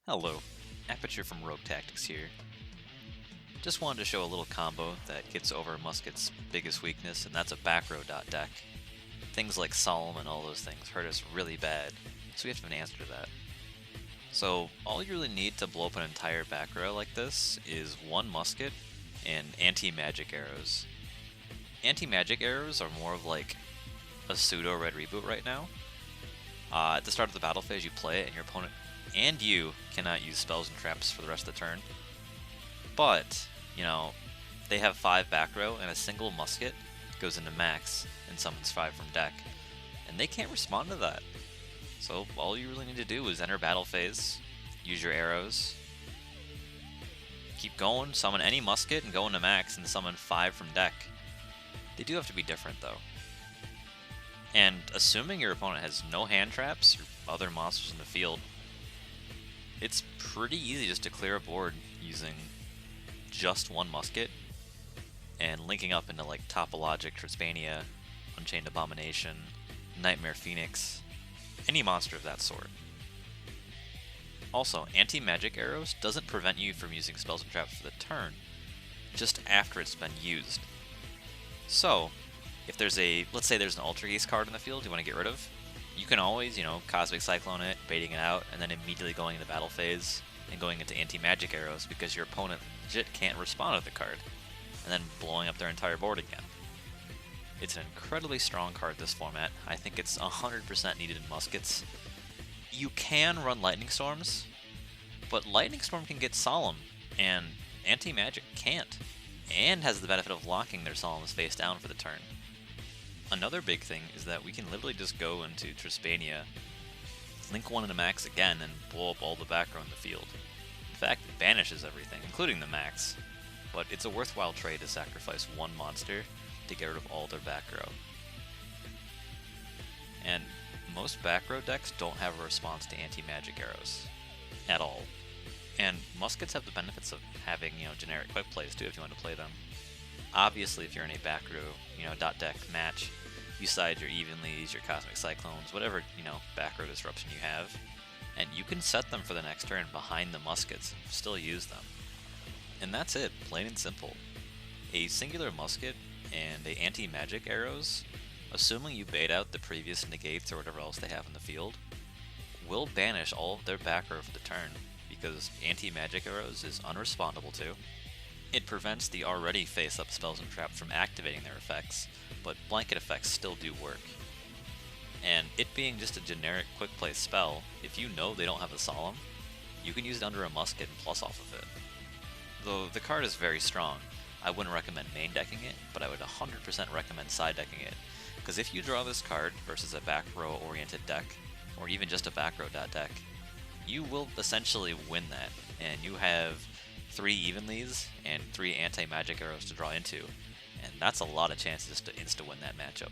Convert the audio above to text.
Hello, Aperture from Rogue Tactics here. Just wanted to show a little combo that gets over Musket's biggest weakness, and that's a Backrow deck. Things like Solemn and all those things hurt us really bad, so we have to have an answer to that. So all you really need to blow up an entire Backrow like this is one musket and anti-magic arrows. Anti-magic arrows are more of like a pseudo red reboot right now. At the start of the battle phase you play it and your opponent and you cannot use spells and traps for the rest of the turn. But, they have 5 back row and a single musket goes into max and summons 5 from deck. And they can't respond to that. So all you really need to do is enter battle phase, use your arrows, keep going, summon any musket and go into max and summon 5 from deck. They do have to be different though. And assuming your opponent has no hand traps or other monsters in the field, it's pretty easy just to clear a board using just one musket and linking up into like Topologic, Trisbeana, Unchained Abomination, Knightmare, Pheonix, any monster of that sort. Also, anti-magic arrows doesn't prevent you from using spells and traps for the turn, just after it's been used. So, if there's let's say there's an Altergeist card in the field you want to get rid of, you can always, Cosmic Cyclone it, baiting it out, and then immediately going into battle phase and going into anti-magic arrows because your opponent legit can't respond to the card, and then blowing up their entire board again. It's an incredibly strong card this format. I think it's 100% needed in muskets. You can run Lightning Storms, but Lightning Storm can get Solemn, and anti-magic can't, and has the benefit of locking their Solemns face down for the turn. Another big thing is that we can literally just go into Trisbeana, link one into max again, and blow up all the back row in the field. In fact, it banishes everything, including the max, but it's a worthwhile trade to sacrifice one monster to get rid of all their back row. And most back row decks don't have a response to anti-magic arrows at all. And muskets have the benefits of having, generic quick plays too if you want to play them. Obviously, if you're in a back row, dot deck match, you side your Evenlies, your Cosmic Cyclones, whatever, back row disruption you have, and you can set them for the next turn behind the muskets, still use them. And that's it, plain and simple. A singular musket and the anti-magic arrows, assuming you bait out the previous negates or whatever else they have in the field, will banish all of their back row for the turn, because anti-magic arrows is unrespondable to. It prevents the already face-up spells and traps from activating their effects, but blanket effects still do work. And it being just a generic quick play spell, if you know they don't have a Solemn, you can use it under a musket and plus off of it. Though the card is very strong, I wouldn't recommend main decking it, but I would 100% recommend side decking it, because if you draw this card versus a back row oriented deck, or even just a back row deck, you will essentially win that, and you have 3 Evenlies and 3 anti-magic arrows to draw into, and that's a lot of chances to insta-win that matchup.